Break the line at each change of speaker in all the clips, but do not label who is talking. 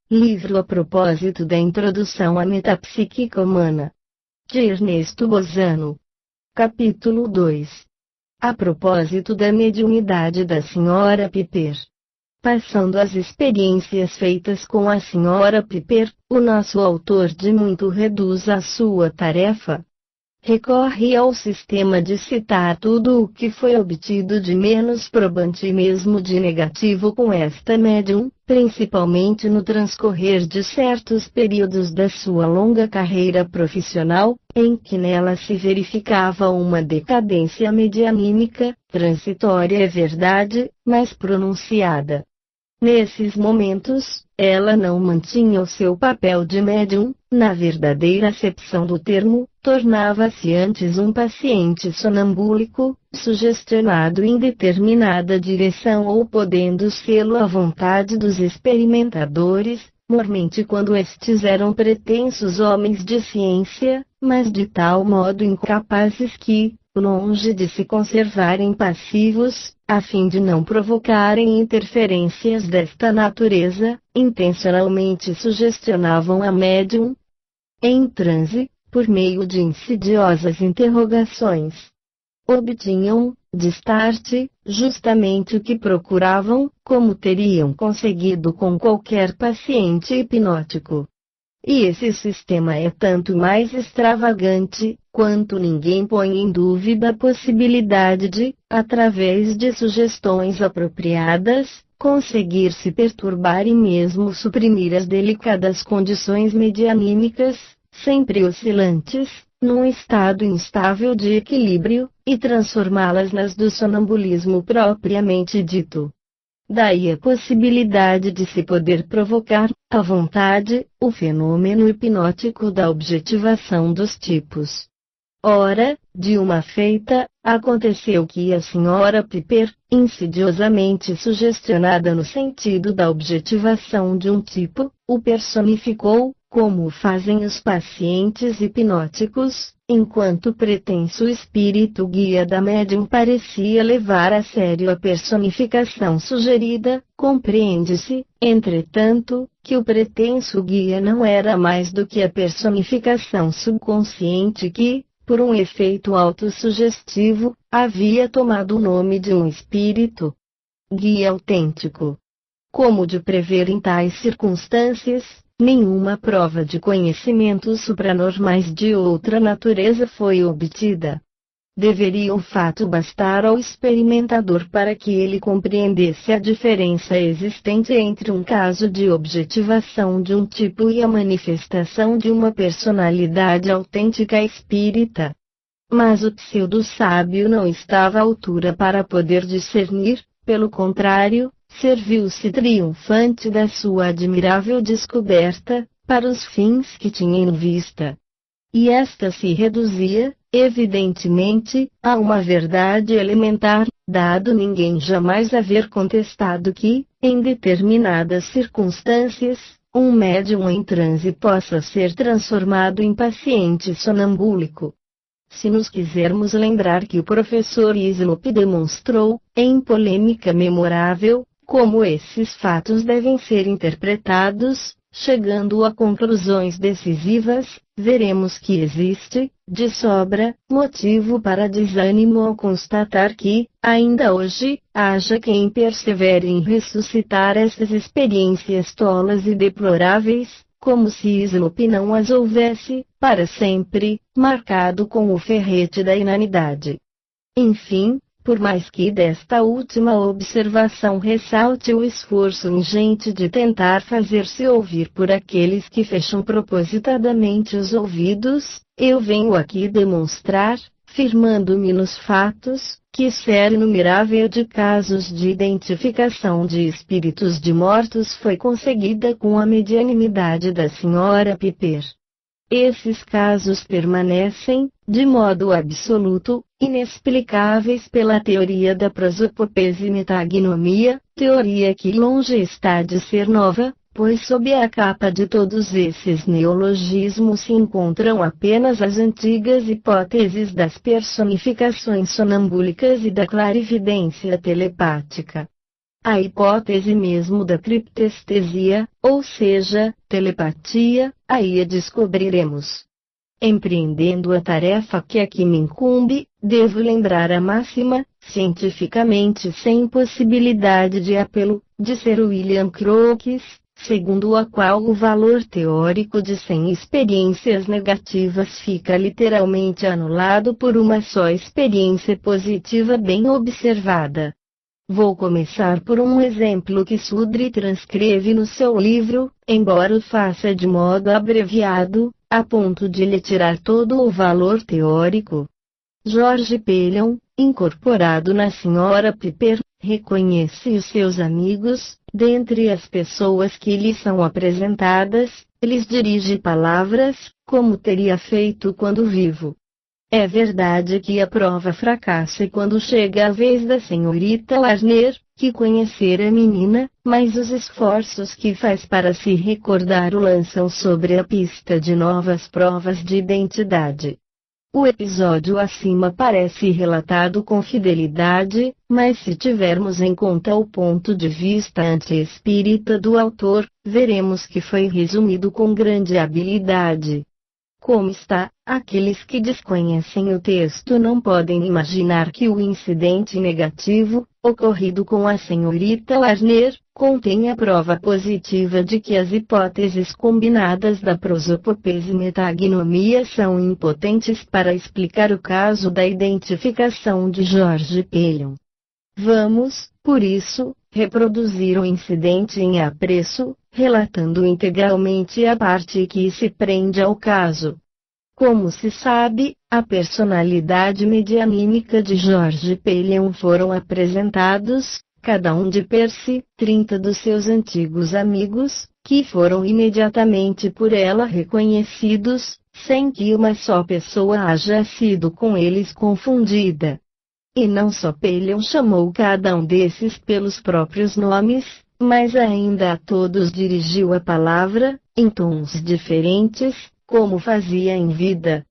Livro a propósito da Introdução à Metapsíquica Humana, de Ernesto Bozano. Capítulo 2. A propósito da mediunidade da Sra. Piper. Passando às experiências feitas com a Sra. Piper, o nosso autor de muito reduz a sua tarefa. Recorre ao sistema de citar tudo o que foi obtido de menos probante e mesmo de negativo com esta médium, principalmente no transcorrer de certos períodos da sua longa carreira profissional, em que nela se verificava uma decadência medianímica, transitória é verdade, mas pronunciada. Nesses momentos, ela não mantinha o seu papel de médium, na verdadeira acepção do termo, tornava-se antes um paciente sonambúlico, sugestionado em determinada direção ou podendo sê-lo à vontade dos experimentadores, mormente quando estes eram pretensos homens de ciência, mas de tal modo incapazes que, longe de se conservarem passivos, a fim de não provocarem interferências desta natureza, intencionalmente sugestionavam a médium em transe, por meio de insidiosas interrogações. Obtinham, de start, justamente o que procuravam, como teriam conseguido com qualquer paciente hipnótico. E esse sistema é tanto mais extravagante, quanto ninguém põe em dúvida a possibilidade de, através de sugestões apropriadas, conseguir-se perturbar e mesmo suprimir as delicadas condições medianímicas, sempre oscilantes, num estado instável de equilíbrio, e transformá-las nas do sonambulismo propriamente dito. Daí a possibilidade de se poder provocar, à vontade, o fenômeno hipnótico da objetivação dos tipos. Ora, de uma feita, aconteceu que a Sra. Piper, insidiosamente sugestionada no sentido da objetivação de um tipo, o personificou, como fazem os pacientes hipnóticos, enquanto pretenso espírito guia da médium parecia levar a sério a personificação sugerida, compreende-se, entretanto, que o pretenso guia não era mais do que a personificação subconsciente que, por um efeito autossugestivo, havia tomado o nome de um espírito guia autêntico. Como de prever em tais circunstâncias, nenhuma prova de conhecimentos supranormais de outra natureza foi obtida. Deveria o fato bastar ao experimentador para que ele compreendesse a diferença existente entre um caso de objetivação de um tipo e a manifestação de uma personalidade autêntica espírita. Mas o pseudo-sábio não estava à altura para poder discernir, pelo contrário, serviu-se triunfante da sua admirável descoberta, para os fins que tinha em vista. E esta se reduzia, evidentemente, a uma verdade elementar, dado ninguém jamais haver contestado que, em determinadas circunstâncias, um médium em transe possa ser transformado em paciente sonambúlico. Se nos quisermos lembrar que o professor Islop demonstrou, em polêmica memorável, como esses fatos devem ser interpretados, chegando a conclusões decisivas, veremos que existe, de sobra, motivo para desânimo ao constatar que, ainda hoje, haja quem persevere em ressuscitar essas experiências tolas e deploráveis, como se Islop não as houvesse, para sempre, marcado com o ferrete da inanidade. Enfim, por mais que desta última observação ressalte o esforço ingente de tentar fazer-se ouvir por aqueles que fecham propositadamente os ouvidos, eu venho aqui demonstrar, firmando-me nos fatos, que série inumerável de casos de identificação de espíritos de mortos foi conseguida com a medianimidade da Sra. Piper. Esses casos permanecem, de modo absoluto, inexplicáveis pela teoria da prosopopese e metagnomia, teoria que longe está de ser nova, pois sob a capa de todos esses neologismos se encontram apenas as antigas hipóteses das personificações sonambúlicas e da clarividência telepática. A hipótese mesmo da criptestesia, ou seja, telepatia, aí a descobriremos. Empreendendo a tarefa que aqui me incumbe, devo lembrar a máxima, cientificamente sem possibilidade de apelo, de Sir William Crookes, segundo a qual o valor teórico de 100 experiências negativas fica literalmente anulado por uma só experiência positiva bem observada. Vou começar por um exemplo que Sudri transcreve no seu livro, embora o faça de modo abreviado, a ponto de lhe tirar todo o valor teórico. George Pelion, incorporado na Sra. Piper, reconhece os seus amigos, dentre as pessoas que lhe são apresentadas, lhes dirige palavras, como teria feito quando vivo. É verdade que a prova fracassa quando chega a vez da senhorita Larner, que conhecer a menina, mas os esforços que faz para se recordar o lançam sobre a pista de novas provas de identidade. O episódio acima parece relatado com fidelidade, mas se tivermos em conta o ponto de vista anti-espírita do autor, veremos que foi resumido com grande habilidade. Como está, aqueles que desconhecem o texto não podem imaginar que o incidente negativo, ocorrido com a senhorita Larner, contém a prova positiva de que as hipóteses combinadas da prosopopese e metagnomia são impotentes para explicar o caso da identificação de George Pelion. Vamos, por isso, reproduzir o incidente em apreço, relatando integralmente a parte que se prende ao caso. Como se sabe, a personalidade medianímica de George Pelion foram apresentados, cada um de per si, 30 dos seus antigos amigos, que foram imediatamente por ela reconhecidos, sem que uma só pessoa haja sido com eles confundida. E não só Pelion chamou cada um desses pelos próprios nomes, mas ainda a todos dirigiu a palavra, em tons diferentes, como fazia em vida.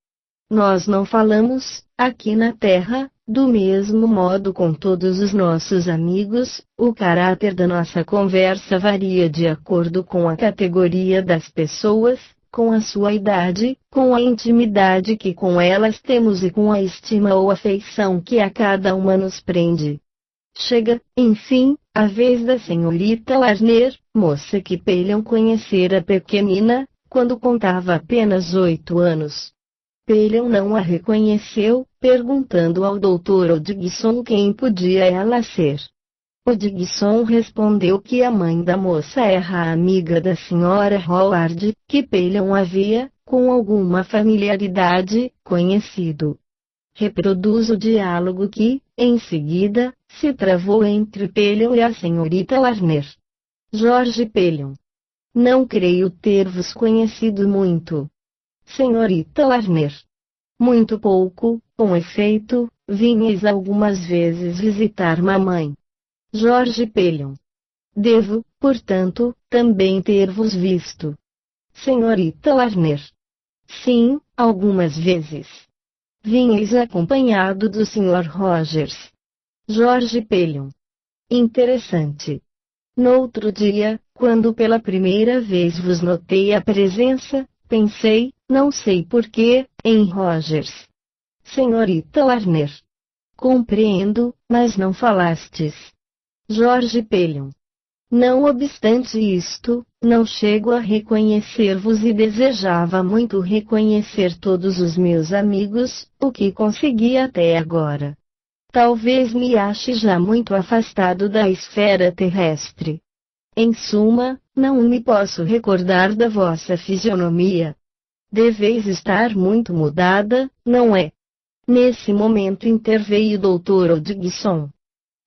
Nós não falamos, aqui na Terra, do mesmo modo com todos os nossos amigos, o caráter da nossa conversa varia de acordo com a categoria das pessoas, com a sua idade, com a intimidade que com elas temos e com a estima ou afeição que a cada uma nos prende. Chega, enfim, a vez da senhorita Larner, moça que Pelion conhecera pequenina, quando contava apenas 8 anos. Pelion não a reconheceu, perguntando ao Dr. Hodgson quem podia ela ser. Hodgson respondeu que a mãe da moça era a amiga da Sra. Howard, que Pelion havia, com alguma familiaridade, conhecido. Reproduz o diálogo que, em seguida, se travou entre Pelion e a senhorita Larner. George Pelion. Não creio ter-vos conhecido muito. Senhorita Larner. Muito pouco, com efeito, vinhais algumas vezes visitar mamãe. George Pelion. Devo, portanto, também ter-vos visto. Senhorita Larner. Sim, algumas vezes. Vinhais acompanhado do Sr. Rogers. George Pelion. Interessante. Noutro dia, quando pela primeira vez vos notei a presença, pensei, não sei porquê, em Rogers. Senhorita Larner. Compreendo, mas não falastes. George Pelion. Não obstante isto, não chego a reconhecer-vos e desejava muito reconhecer todos os meus amigos, o que consegui até agora. Talvez me ache já muito afastado da esfera terrestre. Em suma, não me posso recordar da vossa fisionomia. Deveis estar muito mudada, não é? Nesse momento interveio o Dr. Hodgson.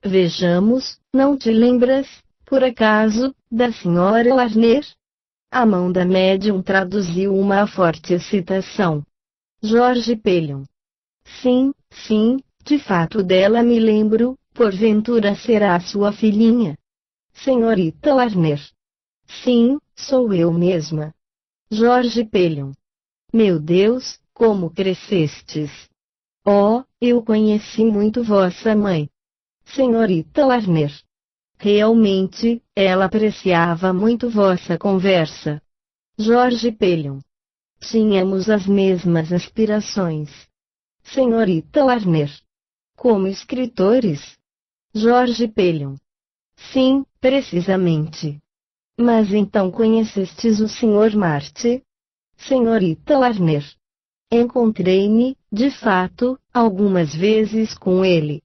Vejamos, não te lembras, por acaso, da Sra. Larner? A mão da médium traduziu uma forte excitação. George Pelion. Sim, sim, de fato dela me lembro, porventura será a sua filhinha. Senhorita Larner. Sim, sou eu mesma. George Pelion. Meu Deus, como crescestes! Oh, eu conheci muito vossa mãe. Senhorita Larner. realmente, ela apreciava muito vossa conversa. Jorge Pelion. Tínhamos as mesmas aspirações. Senhorita Warner. Como escritores? Jorge Pelion. Sim, precisamente. Mas então conhecestes o Sr. Marty? Senhorita Warner. Encontrei-me, de fato, algumas vezes com ele.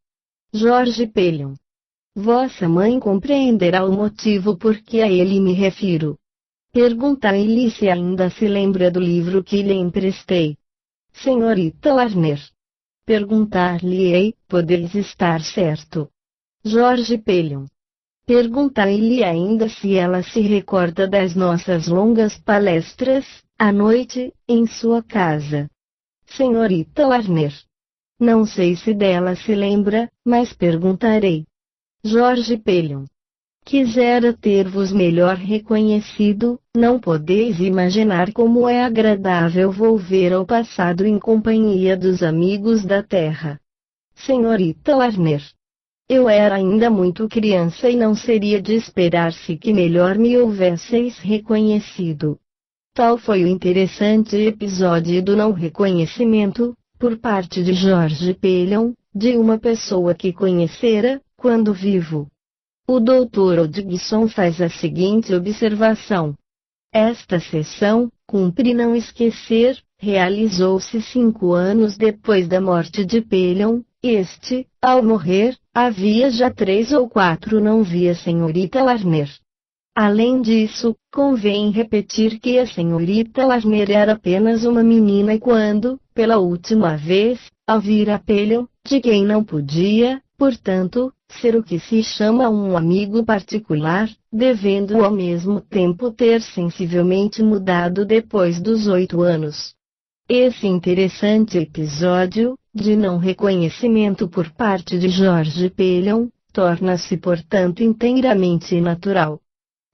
Jorge Pelion. Vossa mãe compreenderá o motivo por que a ele me refiro. Perguntai-lhe se ainda se lembra do livro que lhe emprestei. Senhorita Warner. Perguntar-lhe-ei, podeis estar certo. Jorge Pelion. Perguntai-lhe ainda se ela se recorda das nossas longas palestras, à noite, em sua casa. Senhorita Warner. Não sei se dela se lembra, mas perguntarei. Jorge Pelion. Quisera ter-vos melhor reconhecido, não podeis imaginar como é agradável volver ao passado em companhia dos amigos da terra. Senhorita Warner. Eu era ainda muito criança e não seria de esperar-se que melhor me houvesseis reconhecido. Tal foi o interessante episódio do não reconhecimento, por parte de Jorge Pelion, de uma pessoa que conhecera, quando vivo. O Dr. Hodgson faz a seguinte observação. Esta sessão, cumpre não esquecer, realizou-se 5 anos depois da morte de Pelion. Este, ao morrer, havia já 3 ou 4 não via a senhorita Warner. Além disso, convém repetir que a senhorita Warner era apenas uma menina quando, pela última vez, a vira Pelion, de quem não podia, portanto, ser o que se chama um amigo particular, devendo ao mesmo tempo ter sensivelmente mudado depois dos 8 anos. Esse interessante episódio, de não reconhecimento por parte de Jorge Pelion, torna-se portanto inteiramente natural.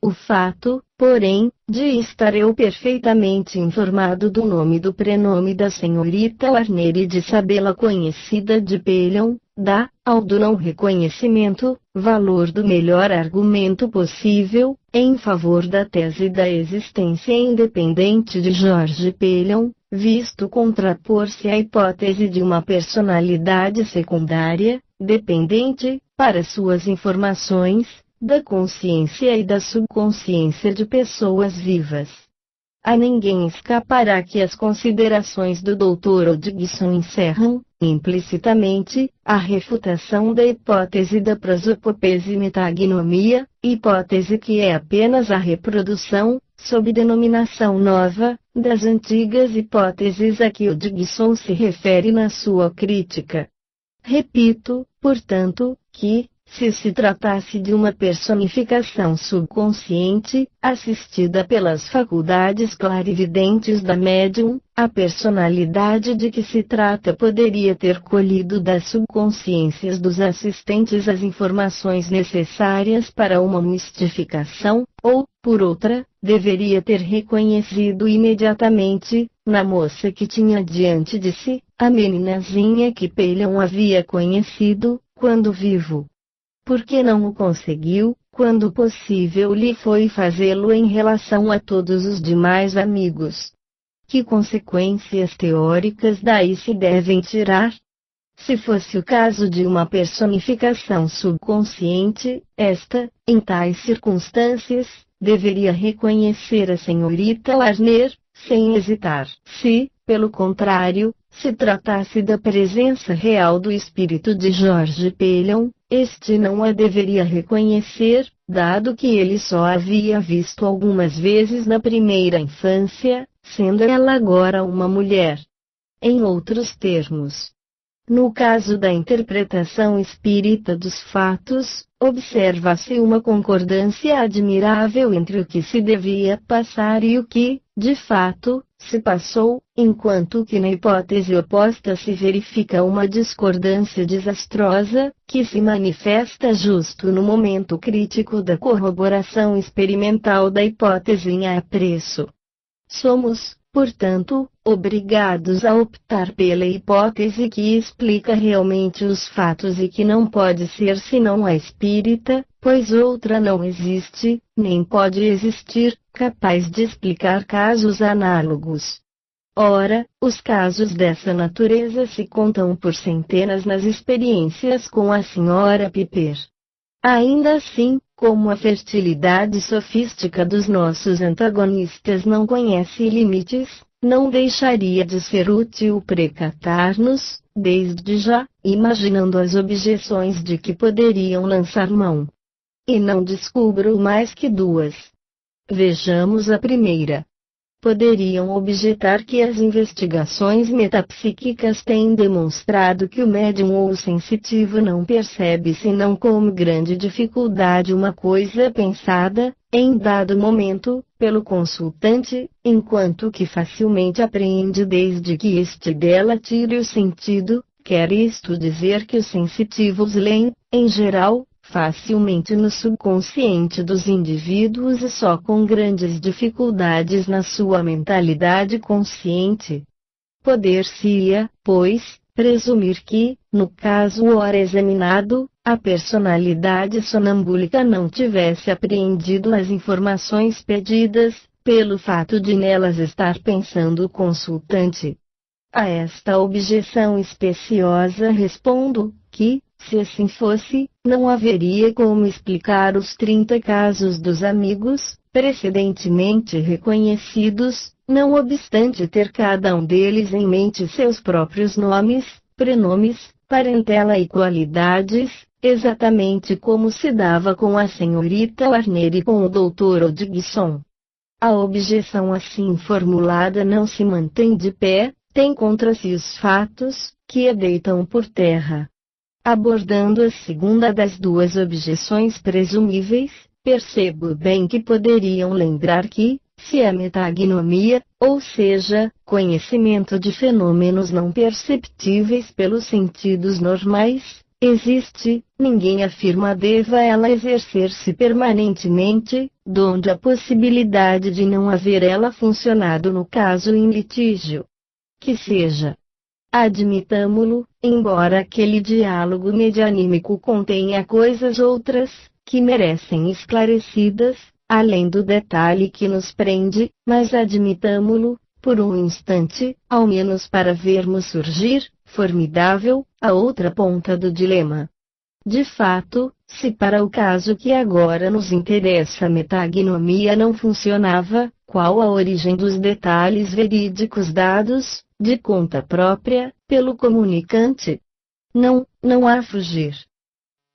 O fato, porém, de estar eu perfeitamente informado do nome e do prenome da senhorita Warner e de sabê-la conhecida de Pelion, dá, ao do não reconhecimento, valor do melhor argumento possível, em favor da tese da existência independente de Jorge Pelion, visto contrapor-se à hipótese de uma personalidade secundária, dependente, para suas informações, da consciência e da subconsciência de pessoas vivas. A ninguém escapará que as considerações do Dr. Hodgson encerram, implicitamente, a refutação da hipótese da prosopopese metagnomia, hipótese que é apenas a reprodução, sob denominação nova, das antigas hipóteses a que Hodgson se refere na sua crítica. Repito, portanto, que, se tratasse de uma personificação subconsciente, assistida pelas faculdades clarividentes da médium, a personalidade de que se trata poderia ter colhido das subconsciências dos assistentes as informações necessárias para uma mistificação, ou, por outra, deveria ter reconhecido imediatamente, na moça que tinha diante de si, a meninazinha que Pelion havia conhecido, quando vivo. Por que não o conseguiu, quando possível lhe foi fazê-lo em relação a todos os demais amigos? Que consequências teóricas daí se devem tirar? Se fosse o caso de uma personificação subconsciente, esta, em tais circunstâncias, deveria reconhecer a senhorita Warner, sem hesitar. Se, pelo contrário, se tratasse da presença real do espírito de Jorge Pelion, este não a deveria reconhecer, dado que ele só a havia visto algumas vezes na primeira infância, sendo ela agora uma mulher. Em outros termos, no caso da interpretação espírita dos fatos, observa-se uma concordância admirável entre o que se devia passar e o que, de fato, se passou, enquanto que na hipótese oposta se verifica uma discordância desastrosa, que se manifesta justo no momento crítico da corroboração experimental da hipótese em apreço. Somos, portanto, obrigados a optar pela hipótese que explica realmente os fatos e que não pode ser senão a espírita, pois outra não existe, nem pode existir, capaz de explicar casos análogos. Ora, os casos dessa natureza se contam por centenas nas experiências com a Sra. Piper. Ainda assim, como a fertilidade sofística dos nossos antagonistas não conhece limites, não deixaria de ser útil precatar-nos, desde já, imaginando as objeções de que poderiam lançar mão. E não descubro mais que duas. Vejamos a primeira. Poderiam objetar que as investigações metapsíquicas têm demonstrado que o médium ou o sensitivo não percebe senão com grande dificuldade uma coisa pensada, em dado momento, pelo consultante, enquanto que facilmente apreende desde que este dela tire o sentido, quer isto dizer que os sensitivos leem, em geral, facilmente no subconsciente dos indivíduos e só com grandes dificuldades na sua mentalidade consciente. Poder-se-ia, pois, presumir que, no caso ora examinado, a personalidade sonambúlica não tivesse apreendido as informações pedidas, pelo fato de nelas estar pensando o consultante. A esta objeção especiosa respondo, que, se assim fosse, não haveria como explicar os 30 casos dos amigos, precedentemente reconhecidos, não obstante ter cada um deles em mente seus próprios nomes, prenomes, parentela e qualidades, exatamente como se dava com a senhorita Warner e com o Dr. Hodgson. A objeção assim formulada não se mantém de pé, tem contra si os fatos, que a deitam por terra. Abordando a segunda das duas objeções presumíveis, percebo bem que poderiam lembrar que, se a metagnomia, ou seja, conhecimento de fenômenos não perceptíveis pelos sentidos normais, existe, ninguém afirma deva ela exercer-se permanentemente, donde a possibilidade de não haver ela funcionado no caso em litígio. Que seja. Admitamo-lo, embora aquele diálogo medianímico contenha coisas outras, que merecem esclarecidas, além do detalhe que nos prende, mas admitamo-lo, por um instante, ao menos para vermos surgir, formidável, a outra ponta do dilema. De fato, se para o caso que agora nos interessa a metagnomia não funcionava, qual a origem dos detalhes verídicos dados, de conta própria, pelo comunicante? Não há fugir.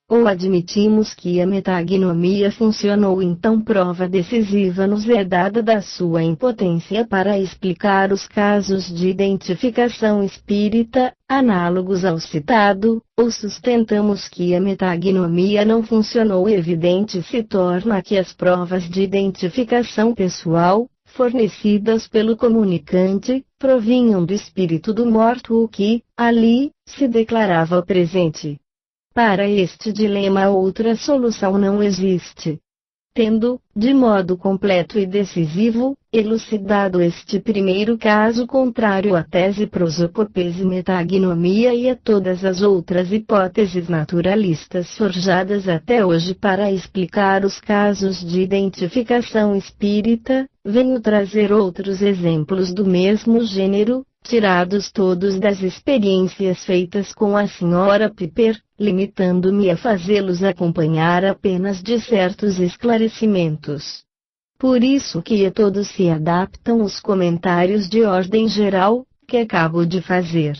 Ou admitimos que a metagnomia funcionou, então prova decisiva nos é dada da sua impotência para explicar os casos de identificação espírita, análogos ao citado, ou sustentamos que a metagnomia não funcionou, evidente se torna que as provas de identificação pessoal, fornecidas pelo comunicante, provinham do espírito do morto o que, ali, se declarava presente. Para este dilema outra solução não existe. Tendo, de modo completo e decisivo, elucidado este primeiro caso contrário à tese prosopopese e metagnomia e a todas as outras hipóteses naturalistas forjadas até hoje para explicar os casos de identificação espírita, venho trazer outros exemplos do mesmo gênero, tirados todos das experiências feitas com a Sra. Piper, limitando-me a fazê-los acompanhar apenas de certos esclarecimentos. Por isso que a todos se adaptam os comentários de ordem geral, que acabo de fazer.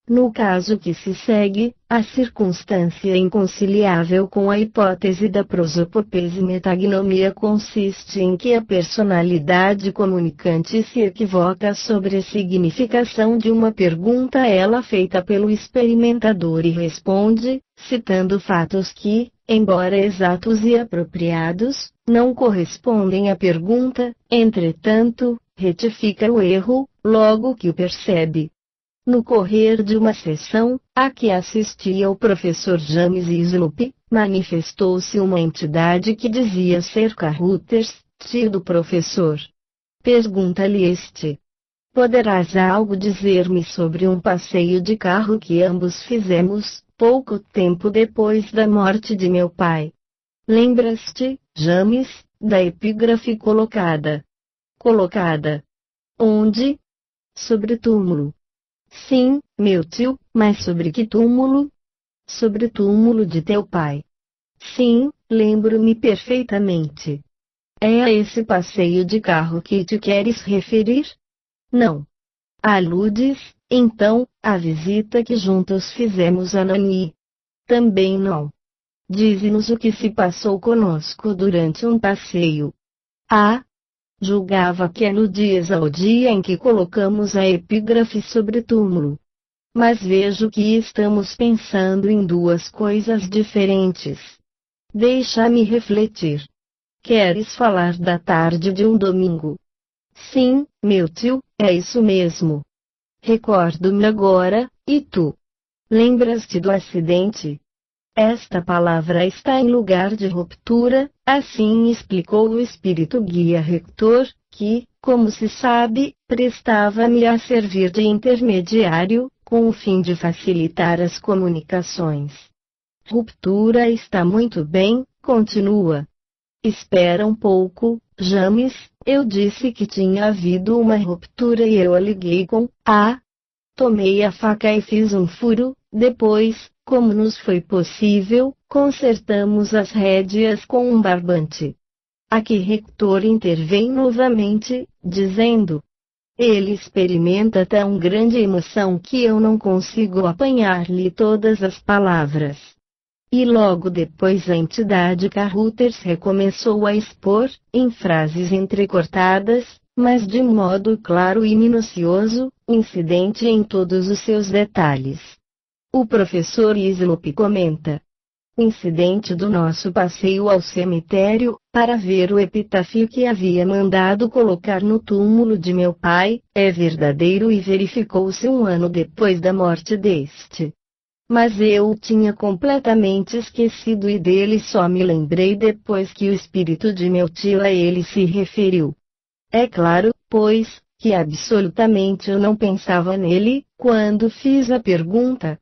No caso que se segue, a circunstância inconciliável com a hipótese da prosopopese e metagnomia consiste em que a personalidade comunicante se equivoca sobre a significação de uma pergunta ela feita pelo experimentador e responde, citando fatos que, embora exatos e apropriados, não correspondem à pergunta, entretanto, retifica o erro, logo que o percebe. No correr de uma sessão, a que assistia o professor James Slope, manifestou-se uma entidade que dizia ser Carruthers, tio do professor. Pergunta-lhe este: poderás algo dizer-me sobre um passeio de carro que ambos fizemos, pouco tempo depois da morte de meu pai? Lembras-te, James, da epígrafe colocada? Colocada onde? Sobre o túmulo. Sim, meu tio, mas sobre que túmulo? Sobre o túmulo de teu pai. Sim, lembro-me perfeitamente. É a esse passeio de carro que te queres referir? Não. Aludes, então, à visita que juntos fizemos a Nani? Também não. Dize-nos o que se passou conosco durante um passeio. Ah! Julgava que aludias ao dia em que colocamos a epígrafe sobre o túmulo. Mas vejo que estamos pensando em duas coisas diferentes. Deixa-me refletir. Queres falar da tarde de um domingo? Sim, meu tio, é isso mesmo. Recordo-me agora, e tu? Lembras-te do acidente? Esta palavra está em lugar de ruptura, assim explicou o espírito guia rector, que, como se sabe, prestava-me a servir de intermediário, com o fim de facilitar as comunicações. Ruptura está muito bem, continua. Espera um pouco, James, eu disse que tinha havido uma ruptura e eu a liguei com a. Tomei a faca e fiz um furo, depois, como nos foi possível, consertamos as rédeas com um barbante. Aqui Rector intervém novamente, dizendo: ele experimenta tão grande emoção que eu não consigo apanhar-lhe todas as palavras. E logo depois a entidade Carruthers recomeçou a expor, em frases entrecortadas, mas de modo claro e minucioso, o incidente em todos os seus detalhes. O professor Islop comenta: o incidente do nosso passeio ao cemitério, para ver o epitáfio que havia mandado colocar no túmulo de meu pai, é verdadeiro e verificou-se um ano depois da morte deste. Mas eu o tinha completamente esquecido e dele só me lembrei depois que o espírito de meu tio a ele se referiu. É claro, pois, que absolutamente eu não pensava nele, quando fiz a pergunta.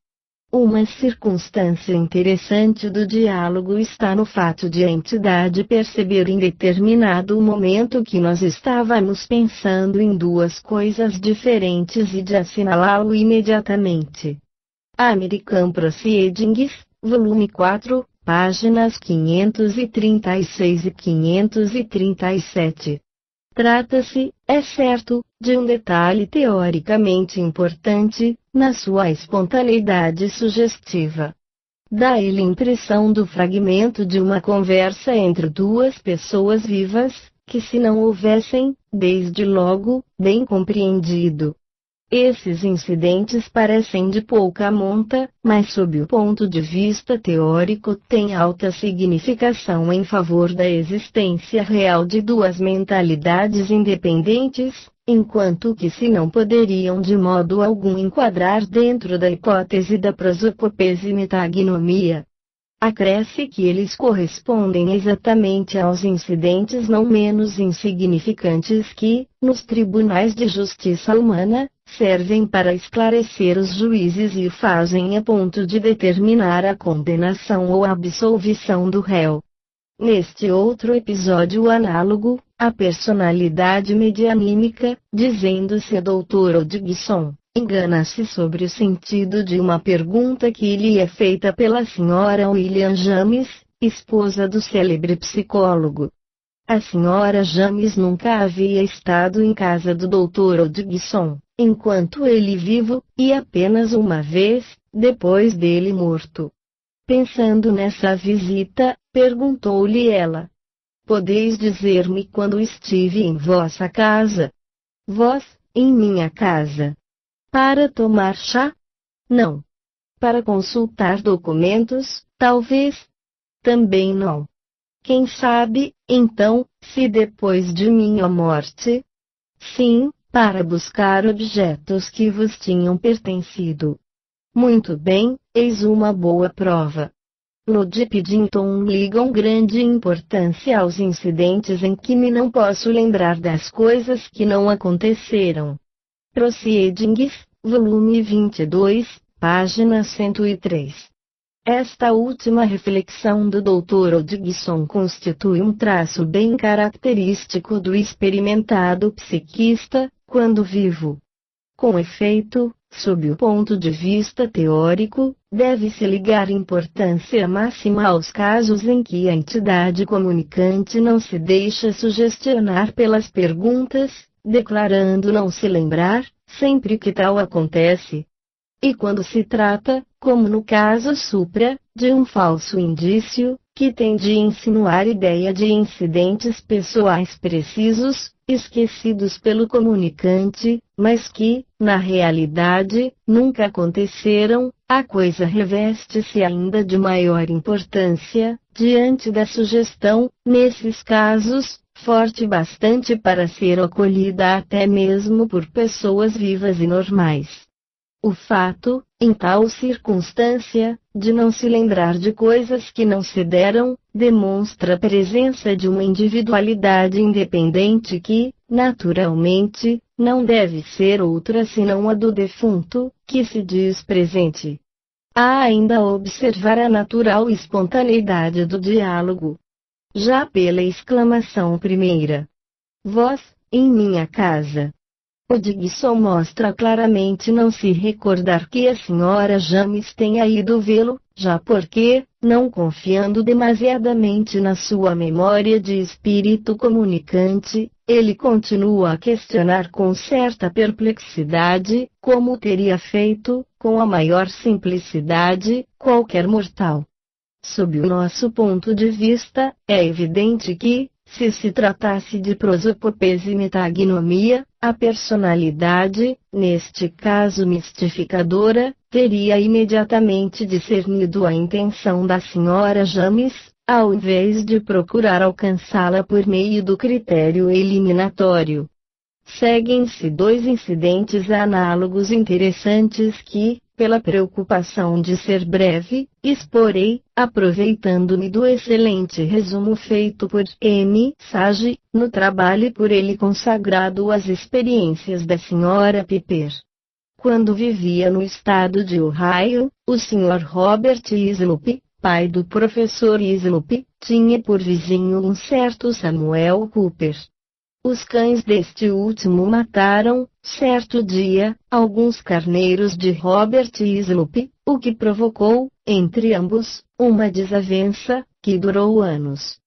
Uma circunstância interessante do diálogo está no fato de a entidade perceber em determinado momento que nós estávamos pensando em duas coisas diferentes e de assinalá-lo imediatamente. American Proceedings, volume 4, páginas 536 e 537. Trata-se, é certo, de um detalhe teoricamente importante, na sua espontaneidade sugestiva. Dá-lhe impressão do fragmento de uma conversa entre duas pessoas vivas, que se não houvessem, desde logo, bem compreendido. Esses incidentes parecem de pouca monta, mas sob o ponto de vista teórico têm alta significação em favor da existência real de duas mentalidades independentes, enquanto que se não poderiam de modo algum enquadrar dentro da hipótese da prosopopese e metagnomia. Acresce que eles correspondem exatamente aos incidentes não menos insignificantes que, nos tribunais de justiça humana, servem para esclarecer os juízes e o fazem a ponto de determinar a condenação ou absolvição do réu. Neste outro episódio análogo, a personalidade medianímica, dizendo-se a Dr. Hodgson, engana-se sobre o sentido de uma pergunta que lhe é feita pela Sra. William James, esposa do célebre psicólogo. A Sra. James nunca havia estado em casa do Dr. Hodgson, enquanto ele vivo, e apenas uma vez, depois dele morto. Pensando nessa visita, perguntou-lhe ela: podeis dizer-me quando estive em vossa casa? Vós, em minha casa. Para tomar chá? Não. Para consultar documentos, talvez? Também não. Quem sabe, então, se depois de minha morte? Sim, para buscar objetos que vos tinham pertencido. Muito bem, eis uma boa prova. Lord Piddington ligam grande importância aos incidentes em que me não posso lembrar das coisas que não aconteceram. Proceedings, volume 22, página 103. Esta última reflexão do Dr. Hodgson constitui um traço bem característico do experimentado psiquista, quando vivo. Com efeito, sob o ponto de vista teórico, deve-se ligar importância máxima aos casos em que a entidade comunicante não se deixa sugestionar pelas perguntas, declarando não se lembrar, sempre que tal acontece. E quando se trata, como no caso supra, de um falso indício, que tem de insinuar ideia de incidentes pessoais precisos, esquecidos pelo comunicante, mas que, na realidade, nunca aconteceram, a coisa reveste-se ainda de maior importância, diante da sugestão, nesses casos, forte bastante para ser acolhida até mesmo por pessoas vivas e normais. O fato, em tal circunstância, de não se lembrar de coisas que não se deram, demonstra a presença de uma individualidade independente que, naturalmente, não deve ser outra senão a do defunto, que se diz presente. Há ainda a observar a natural espontaneidade do diálogo. Já pela exclamação primeira, vós, em minha casa. Hodgson mostra claramente não se recordar que a senhora James tenha ido vê-lo, já porque, não confiando demasiadamente na sua memória de espírito comunicante, ele continua a questionar com certa perplexidade, como teria feito, com a maior simplicidade, qualquer mortal. Sob o nosso ponto de vista, é evidente que, se tratasse de prosopopese e metagnomia, a personalidade, neste caso mistificadora, teria imediatamente discernido a intenção da senhora James, ao invés de procurar alcançá-la por meio do critério eliminatório. Seguem-se dois incidentes análogos interessantes que, pela preocupação de ser breve, exporei, aproveitando-me do excelente resumo feito por M. Sage, no trabalho por ele consagrado às experiências da Sra. Piper. Quando vivia no estado de Ohio, o Sr. Robert Hislop, pai do professor Hislop, tinha por vizinho um certo Samuel Cooper. Os cães deste último mataram, certo dia, alguns carneiros de Robert Hislop, o que provocou, entre ambos, uma desavença, que durou anos.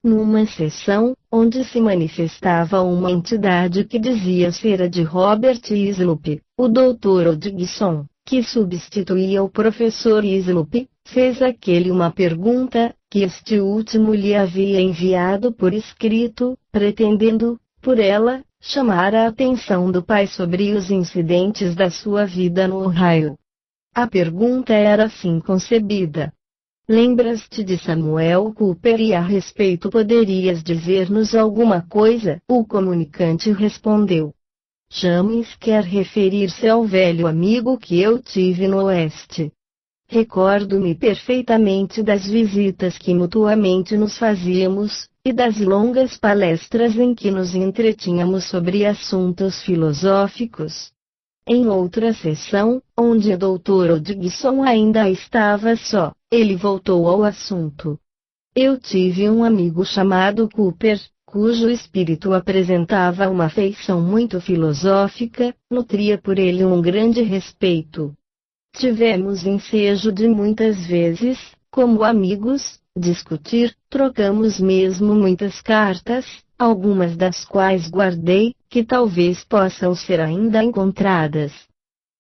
Numa sessão, onde se manifestava uma entidade que dizia ser a de Robert Hislop, o Dr. Hodgson, que substituía o professor Hislop, fez àquele uma pergunta, que este último lhe havia enviado por escrito, pretendendo, por ela, chamar a atenção do pai sobre os incidentes da sua vida no Ohio. A pergunta era assim concebida: lembras-te de Samuel Cooper e a respeito poderias dizer-nos alguma coisa? O comunicante respondeu: James quer referir-se ao velho amigo que eu tive no Oeste. Recordo-me perfeitamente das visitas que mutuamente nos fazíamos, e das longas palestras em que nos entretínhamos sobre assuntos filosóficos. Em outra sessão, onde o Dr. Hodgson ainda estava só, ele voltou ao assunto. Eu tive um amigo chamado Cooper, cujo espírito apresentava uma feição muito filosófica, nutria por ele um grande respeito. Tivemos ensejo de muitas vezes, como amigos, discutir, trocamos mesmo muitas cartas, algumas das quais guardei, que talvez possam ser ainda encontradas.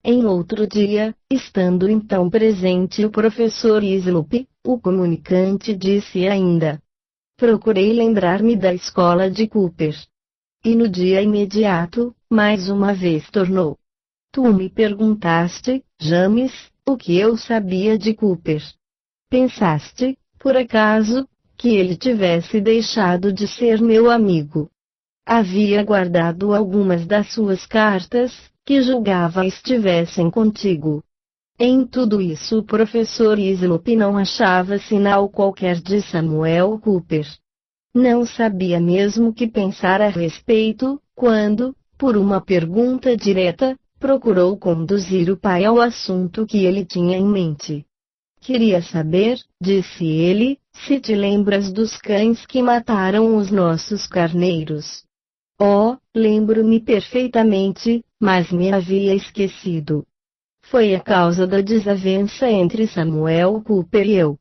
Em outro dia, estando então presente o professor Hislop, o comunicante disse ainda: procurei lembrar-me da escola de Cooper. E no dia imediato, mais uma vez tornou: tu me perguntaste, James, o que eu sabia de Cooper. Pensaste, por acaso, que ele tivesse deixado de ser meu amigo? Havia guardado algumas das suas cartas, que julgava estivessem contigo. Em tudo isso o professor Hislop não achava sinal qualquer de Samuel Cooper. Não sabia mesmo que pensar a respeito, quando, por uma pergunta direta, procurou conduzir o pai ao assunto que ele tinha em mente. Queria saber, disse ele, se te lembras dos cães que mataram os nossos carneiros. Oh, lembro-me perfeitamente, mas me havia esquecido. Foi a causa da desavença entre Samuel Cooper e eu.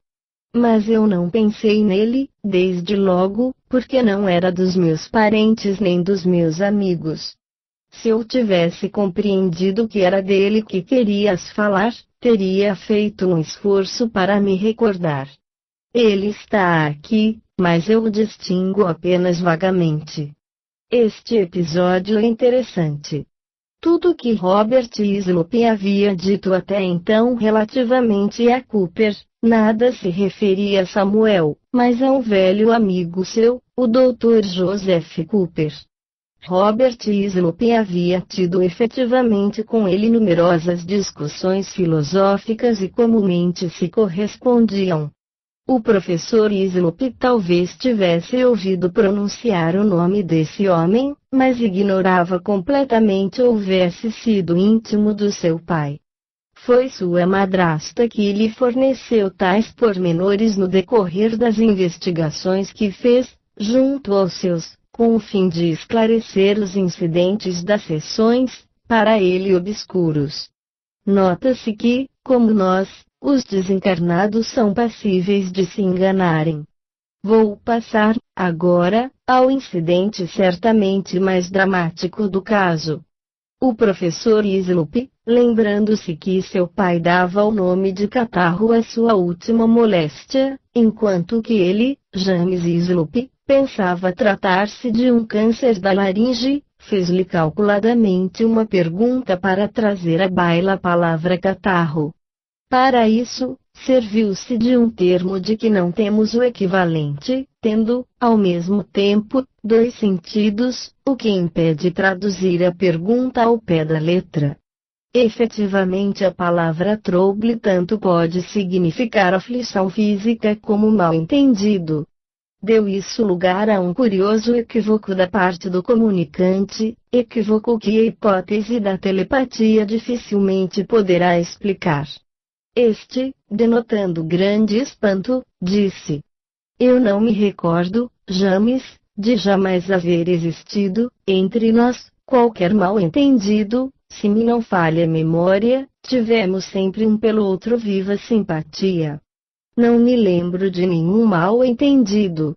Mas eu não pensei nele, desde logo, porque não era dos meus parentes nem dos meus amigos. Se eu tivesse compreendido que era dele que querias falar, teria feito um esforço para me recordar. Ele está aqui, mas eu o distingo apenas vagamente. Este episódio é interessante. Tudo que Robert Hislop havia dito até então relativamente a Cooper, nada se referia a Samuel, mas a um velho amigo seu, o Dr. Joseph Cooper. Robert Hislop havia tido efetivamente com ele numerosas discussões filosóficas e comumente se correspondiam. O professor Hislop talvez tivesse ouvido pronunciar o nome desse homem, mas ignorava completamente houvesse sido íntimo do seu pai. Foi sua madrasta que lhe forneceu tais pormenores no decorrer das investigações que fez, junto aos seus, com o fim de esclarecer os incidentes das sessões, para ele obscuros. Nota-se que, como nós, os desencarnados são passíveis de se enganarem. Vou passar, agora, ao incidente certamente mais dramático do caso. O professor Hislop, lembrando-se que seu pai dava o nome de catarro à sua última moléstia, enquanto que ele, James Hislop, pensava tratar-se de um câncer da laringe, fez-lhe calculadamente uma pergunta para trazer à baila a palavra catarro. Para isso, serviu-se de um termo de que não temos o equivalente, tendo, ao mesmo tempo, dois sentidos, o que impede traduzir a pergunta ao pé da letra. Efetivamente a palavra trouble tanto pode significar aflição física como mal-entendido. Deu isso lugar a um curioso equívoco da parte do comunicante, equívoco que a hipótese da telepatia dificilmente poderá explicar. Este, denotando grande espanto, disse: Eu não me recordo, James, de jamais haver existido, entre nós, qualquer mal-entendido. Se me não falha a memória, tivemos sempre um pelo outro viva simpatia. Não me lembro de nenhum mal-entendido.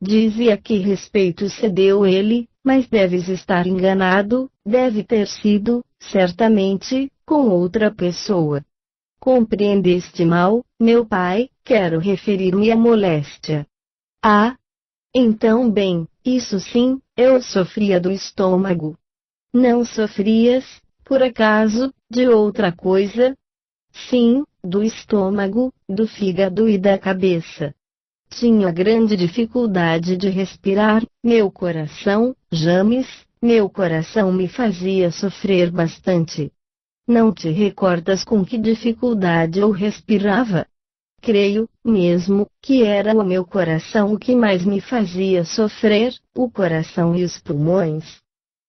Dize a que respeito cedeu ele, mas deves estar enganado, deve ter sido, certamente, com outra pessoa. Compreendeste mal, meu pai, quero referir-me à moléstia. Ah! Então bem, isso sim, eu sofria do estômago. Não sofrias, por acaso, de outra coisa? Sim, do estômago, do fígado e da cabeça. Tinha grande dificuldade de respirar, meu coração, James, meu coração me fazia sofrer bastante. Não te recordas com que dificuldade eu respirava? Creio, mesmo, que era o meu coração o que mais me fazia sofrer, o coração e os pulmões.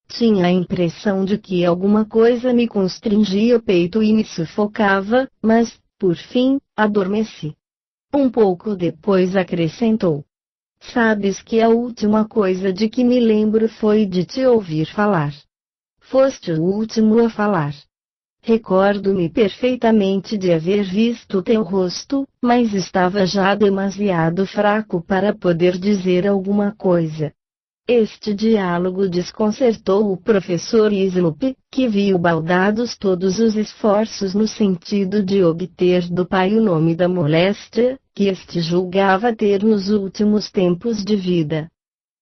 Tinha a impressão de que alguma coisa me constringia o peito e me sufocava, mas, por fim, adormeci. Um pouco depois acrescentou: Sabes que a última coisa de que me lembro foi de te ouvir falar. Foste o último a falar. Recordo-me perfeitamente de haver visto teu rosto, mas estava já demasiado fraco para poder dizer alguma coisa. Este diálogo desconcertou o professor Hislop, que viu baldados todos os esforços no sentido de obter do pai o nome da moléstia, que este julgava ter nos últimos tempos de vida.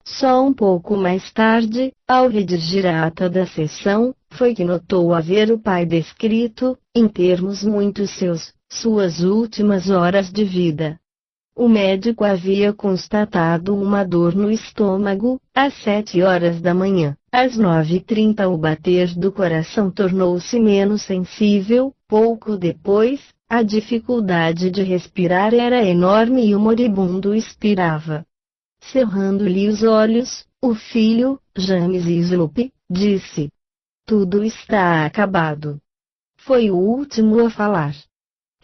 Só um pouco mais tarde, ao redigir a ata da sessão, foi que notou haver o pai descrito, em termos muito suas últimas horas de vida. O médico havia constatado uma dor no estômago, às 7 horas da manhã. Às 9h30 o bater do coração tornou-se menos sensível, pouco depois, a dificuldade de respirar era enorme e o moribundo expirava. Cerrando-lhe os olhos, o filho, James Hislop, disse: Tudo está acabado. Foi o último a falar.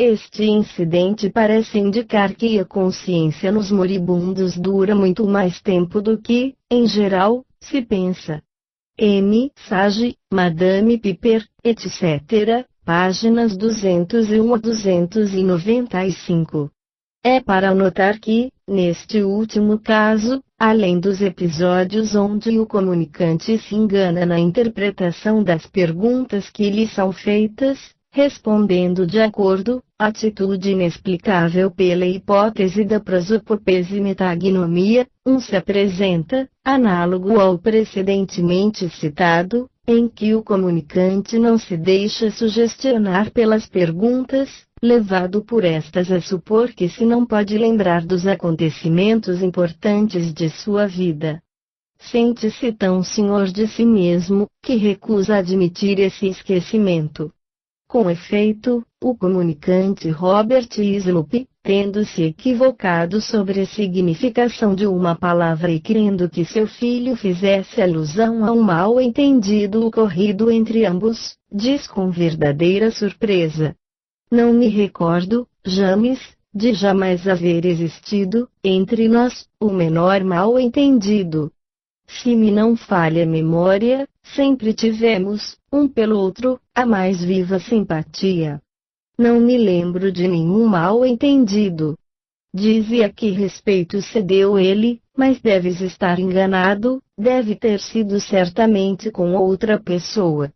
Este incidente parece indicar que a consciência nos moribundos dura muito mais tempo do que, em geral, se pensa. M. Sage, Madame Piper, etc., páginas 201 a 295. É para notar que, neste último caso, além dos episódios onde o comunicante se engana na interpretação das perguntas que lhe são feitas, respondendo de acordo, atitude inexplicável pela hipótese da prosopopese metagnomia, se apresenta, análogo ao precedentemente citado, em que o comunicante não se deixa sugestionar pelas perguntas, levado por estas a supor que se não pode lembrar dos acontecimentos importantes de sua vida. Sente-se tão senhor de si mesmo, que recusa admitir esse esquecimento. Com efeito, o comunicante Robert Slope, tendo-se equivocado sobre a significação de uma palavra e crendo que seu filho fizesse alusão a um mal-entendido ocorrido entre ambos, diz com verdadeira surpresa: não me recordo, James, de jamais haver existido, entre nós, o menor mal-entendido. Se me não falha a memória, sempre tivemos, um pelo outro, a mais viva simpatia. Não me lembro de nenhum mal-entendido. Dize a que respeito cedeu ele, mas deves estar enganado, deve ter sido certamente com outra pessoa.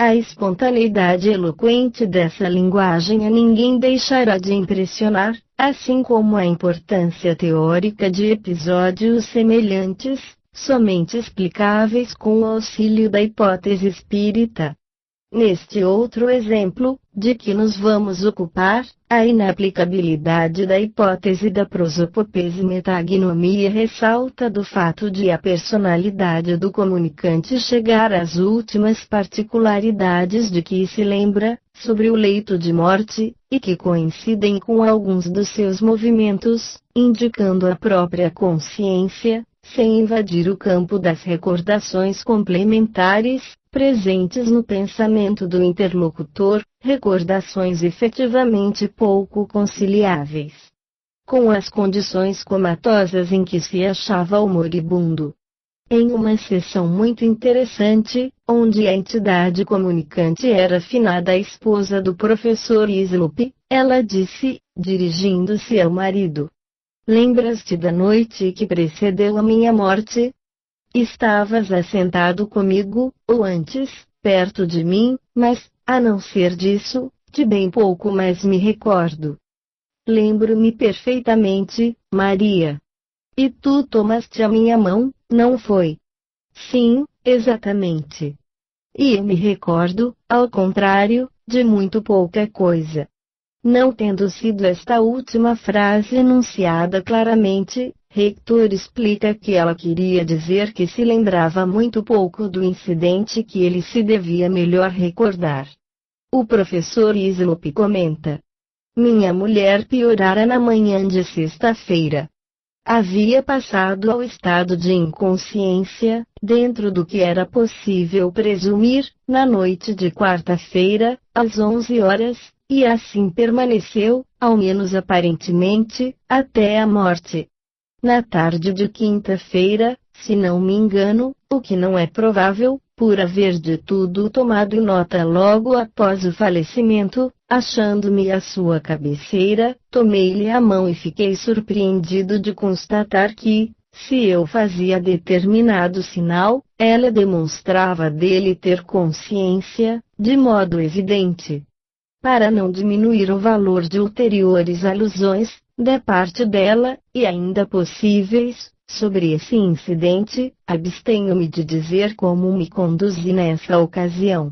A espontaneidade eloquente dessa linguagem a ninguém deixará de impressionar, assim como a importância teórica de episódios semelhantes, somente explicáveis com o auxílio da hipótese espírita. Neste outro exemplo, de que nos vamos ocupar, a inaplicabilidade da hipótese da prosopopese metagnomia ressalta do fato de a personalidade do comunicante chegar às últimas particularidades de que se lembra, sobre o leito de morte, e que coincidem com alguns dos seus movimentos, indicando a própria consciência, sem invadir o campo das recordações complementares, presentes no pensamento do interlocutor, recordações efetivamente pouco conciliáveis com as condições comatosas em que se achava o moribundo. Em uma sessão muito interessante, onde a entidade comunicante era afinada esposa do professor Slope, ela disse, dirigindo-se ao marido: lembras-te da noite que precedeu a minha morte? Estavas assentado comigo, ou antes, perto de mim, mas, a não ser disso, de bem pouco mais me recordo. Lembro-me perfeitamente, Maria. E tu tomaste a minha mão, não foi? Sim, exatamente. E me recordo, ao contrário, de muito pouca coisa. Não tendo sido esta última frase enunciada claramente, Hector explica que ela queria dizer que se lembrava muito pouco do incidente que ele se devia melhor recordar. O professor Slope comenta: minha mulher piorara na manhã de sexta-feira. Havia passado ao estado de inconsciência, dentro do que era possível presumir, na noite de quarta-feira, às 11 horas, e assim permaneceu, ao menos aparentemente, até a morte. Na tarde de quinta-feira, se não me engano, o que não é provável, por haver de tudo tomado nota logo após o falecimento, achando-me à sua cabeceira, tomei-lhe a mão e fiquei surpreendido de constatar que, se eu fazia determinado sinal, ela demonstrava dele ter consciência, de modo evidente. Para não diminuir o valor de ulteriores alusões, da parte dela, e ainda possíveis, sobre esse incidente, abstenho-me de dizer como me conduzi nessa ocasião.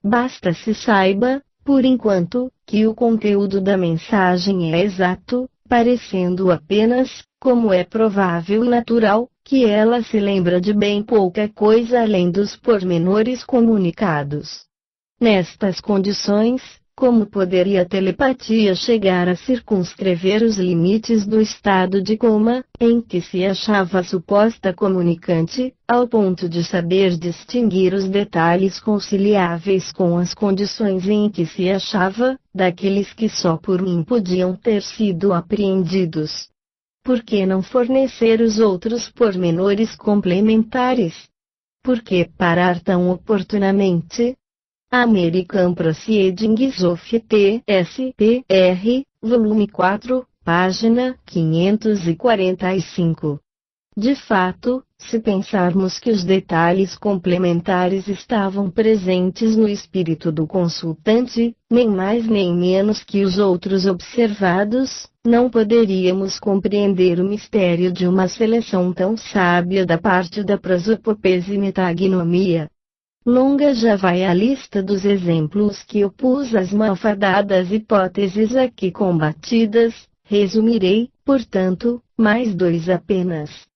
Basta se saiba, por enquanto, que o conteúdo da mensagem é exato, parecendo apenas, como é provável e natural, que ela se lembra de bem pouca coisa além dos pormenores comunicados. Nestas condições, Como poderia a telepatia chegar a circunscrever os limites do estado de coma, em que se achava a suposta comunicante, ao ponto de saber distinguir os detalhes conciliáveis com as condições em que se achava, daqueles que só por mim podiam ter sido apreendidos? Por que não fornecer os outros pormenores complementares? Por que parar tão oportunamente? American Proceedings of TSPR, volume 4, página 545. De fato, se pensarmos que os detalhes complementares estavam presentes no espírito do consultante, nem mais nem menos que os outros observados, não poderíamos compreender o mistério de uma seleção tão sábia da parte da prosopopese e metagnomia. Longa já vai a lista dos exemplos que opus às malfadadas hipóteses aqui combatidas, resumirei, portanto, mais 2 apenas.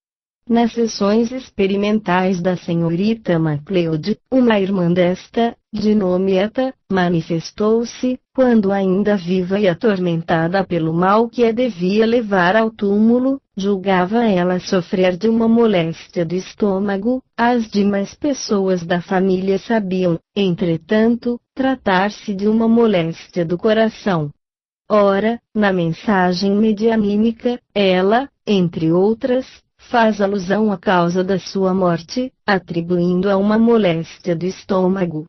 Nas sessões experimentais da senhorita MacLeod, uma irmã desta, de nome Eta, manifestou-se, quando ainda viva e atormentada pelo mal que a devia levar ao túmulo, julgava ela sofrer de uma moléstia do estômago. As demais pessoas da família sabiam, entretanto, tratar-se de uma moléstia do coração. Ora, na mensagem medianímica, ela, entre outras, faz alusão à causa da sua morte, atribuindo a uma moléstia do estômago.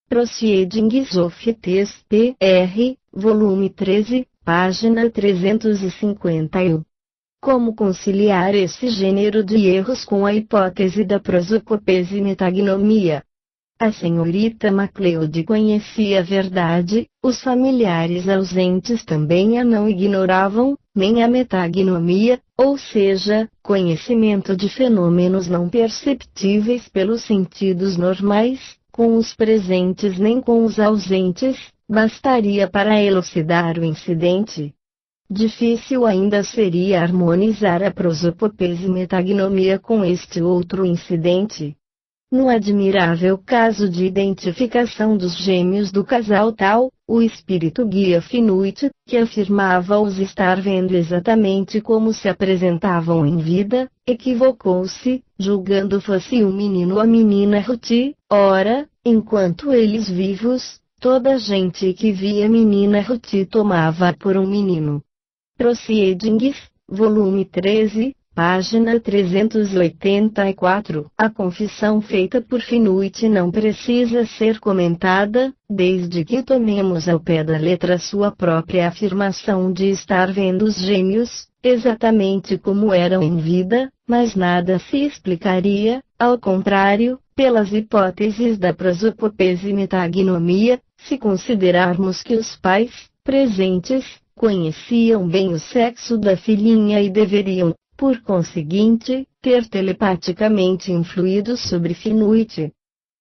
Proceedings of TSPR, volume 13, página 351. Como conciliar esse gênero de erros com a hipótese da prosopopese e metagnomia? A senhorita MacLeod conhecia a verdade, os familiares ausentes também a não ignoravam, nem a metagnomia, ou seja, conhecimento de fenômenos não perceptíveis pelos sentidos normais, com os presentes nem com os ausentes, bastaria para elucidar o incidente. Difícil ainda seria harmonizar a prosopopese e metagnomia com este outro incidente. No admirável caso de identificação dos gêmeos do casal tal, o espírito guia Finuit, que afirmava-os estar vendo exatamente como se apresentavam em vida, equivocou-se, julgando fosse o menino ou a menina Ruth. Ora, enquanto eles vivos, toda a gente que via a menina Ruth tomava por um menino. Proceedings, volume 13, página 384. A confissão feita por Finuit não precisa ser comentada, desde que tomemos ao pé da letra sua própria afirmação de estar vendo os gêmeos, exatamente como eram em vida, mas nada se explicaria, ao contrário, pelas hipóteses da prosopopese e metagnomia, se considerarmos que os pais, presentes, conheciam bem o sexo da filhinha e deveriam, por conseguinte, ter telepaticamente influído sobre Finuit.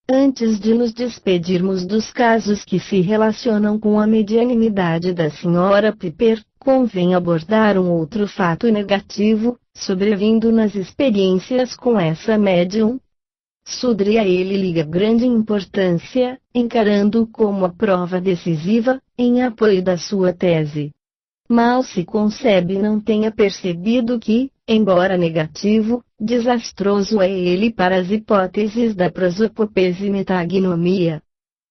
Antes de nos despedirmos dos casos que se relacionam com a medianimidade da Sra. Piper, convém abordar um outro fato negativo, sobrevindo nas experiências com essa médium. Sudre a ele liga grande importância, encarando-o como a prova decisiva, em apoio da sua tese. Mal se concebe não tenha percebido que, embora negativo, desastroso é ele para as hipóteses da prosopopese e metagnomia.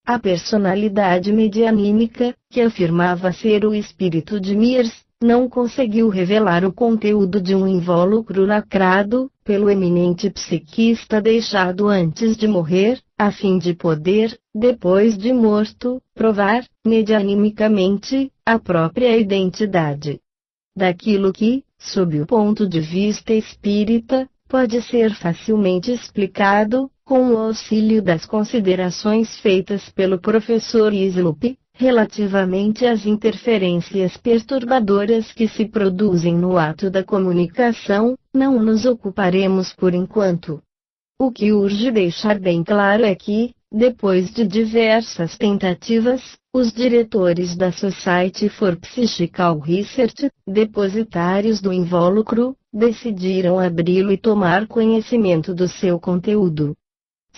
A personalidade medianímica, que afirmava ser o espírito de Mears, não conseguiu revelar o conteúdo de um invólucro lacrado, pelo eminente psiquista deixado antes de morrer, a fim de poder, depois de morto, provar, medianimicamente, a própria identidade daquilo que, sob o ponto de vista espírita, pode ser facilmente explicado, com o auxílio das considerações feitas pelo professor Sloop, relativamente às interferências perturbadoras que se produzem no ato da comunicação. Não nos ocuparemos por enquanto. O que urge deixar bem claro é que, depois de diversas tentativas, os diretores da Society for Psychical Research, depositários do invólucro, decidiram abri-lo e tomar conhecimento do seu conteúdo.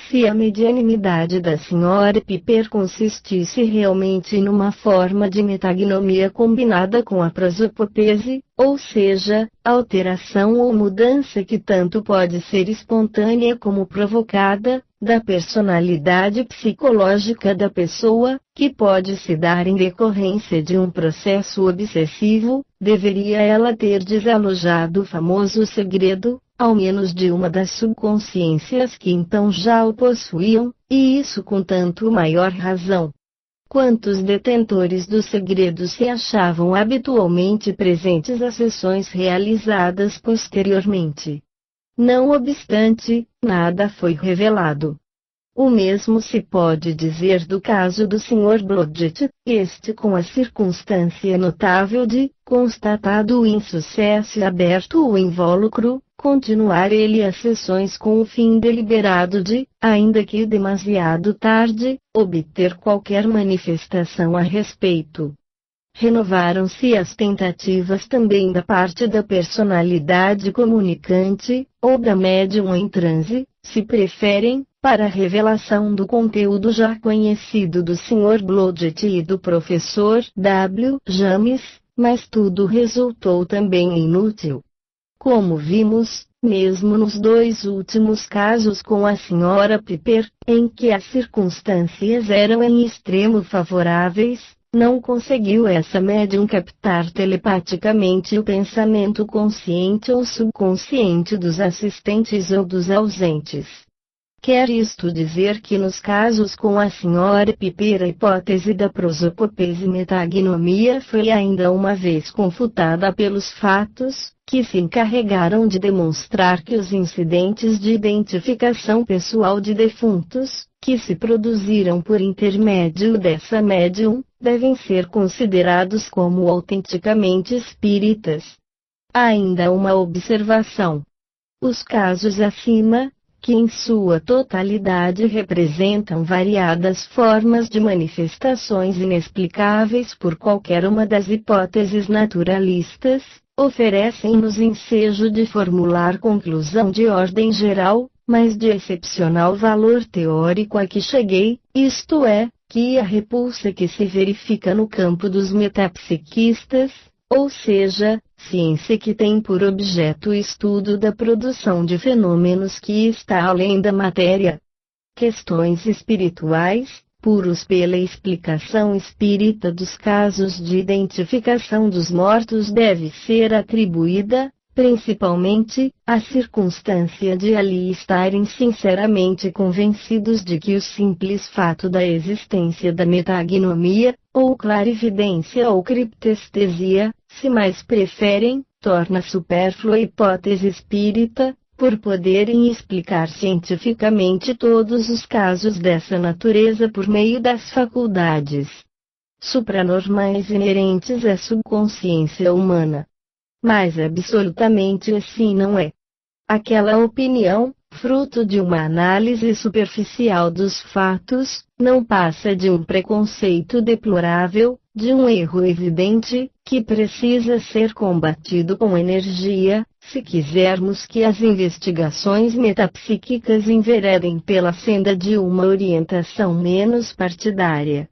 Se a medianimidade da Sra. Piper consistisse realmente numa forma de metagnomia combinada com a prosopopese, ou seja, alteração ou mudança que tanto pode ser espontânea como provocada, da personalidade psicológica da pessoa, que pode se dar em decorrência de um processo obsessivo, deveria ela ter desalojado o famoso segredo, ao menos de uma das subconsciências que então já o possuíam, e isso com tanto maior razão. Quantos detentores do segredo se achavam habitualmente presentes às sessões realizadas posteriormente? Não obstante, nada foi revelado. O mesmo se pode dizer do caso do Sr. Blodgett, este com a circunstância notável de, constatado o insucesso e aberto o invólucro, continuar ele as sessões com o fim deliberado de, ainda que demasiado tarde, obter qualquer manifestação a respeito. Renovaram-se as tentativas também da parte da personalidade comunicante, ou da médium em transe, se preferem, para a revelação do conteúdo já conhecido do Sr. Blodgett e do professor W. James, mas tudo resultou também inútil. Como vimos, mesmo nos dois últimos casos com a Sra. Piper, em que as circunstâncias eram em extremo favoráveis, não conseguiu essa médium captar telepaticamente o pensamento consciente ou subconsciente dos assistentes ou dos ausentes. Quer isto dizer que nos casos com a Sra. Piper a hipótese da prosopopese metagnomia foi ainda uma vez confutada pelos fatos, que se encarregaram de demonstrar que os incidentes de identificação pessoal de defuntos, que se produziram por intermédio dessa médium, devem ser considerados como autenticamente espíritas. Ainda uma observação. Os casos acima, que em sua totalidade representam variadas formas de manifestações inexplicáveis por qualquer uma das hipóteses naturalistas, oferecem-nos ensejo de formular conclusão de ordem geral, mas de excepcional valor teórico a que cheguei, isto é, que a repulsa que se verifica no campo dos metapsiquistas, ou seja, ciência que tem por objeto o estudo da produção de fenômenos que está além da matéria. Questões espirituais, puros pela explicação espírita dos casos de identificação dos mortos deve ser atribuída, principalmente, à circunstância de ali estarem sinceramente convencidos de que o simples fato da existência da metagnomia, ou clarividência ou criptestesia, se mais preferem, torna supérflua a hipótese espírita, por poderem explicar cientificamente todos os casos dessa natureza por meio das faculdades supranormais inerentes à subconsciência humana. Mas absolutamente assim não é. Aquela opinião, fruto de uma análise superficial dos fatos, não passa de um preconceito deplorável, de um erro evidente, que precisa ser combatido com energia, se quisermos que as investigações metapsíquicas enveredem pela senda de uma orientação menos partidária.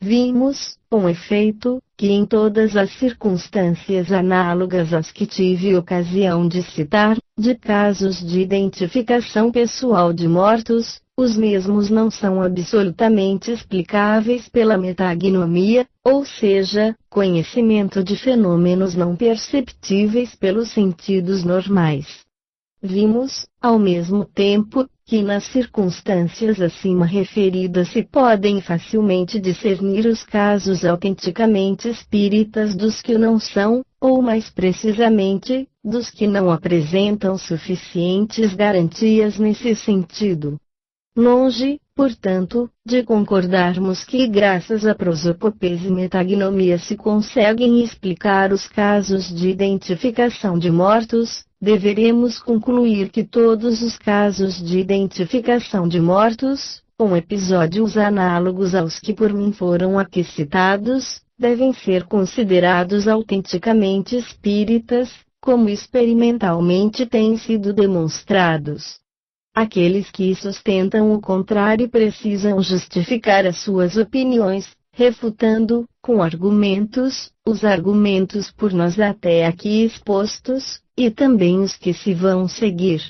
Vimos, com efeito, que em todas as circunstâncias análogas às que tive ocasião de citar, de casos de identificação pessoal de mortos, os mesmos não são absolutamente explicáveis pela metagnomia, ou seja, conhecimento de fenômenos não perceptíveis pelos sentidos normais. Vimos, ao mesmo tempo, que nas circunstâncias acima referidas se podem facilmente discernir os casos autenticamente espíritas dos que não são, ou mais precisamente, dos que não apresentam suficientes garantias nesse sentido. Longe, portanto, de concordarmos que graças à prosopopese e metagnomia se conseguem explicar os casos de identificação de mortos, deveremos concluir que todos os casos de identificação de mortos, com episódios análogos aos que por mim foram aqui citados, devem ser considerados autenticamente espíritas, como experimentalmente têm sido demonstrados. Aqueles que sustentam o contrário precisam justificar as suas opiniões, refutando, com argumentos, os argumentos por nós até aqui expostos, e também os que se vão seguir.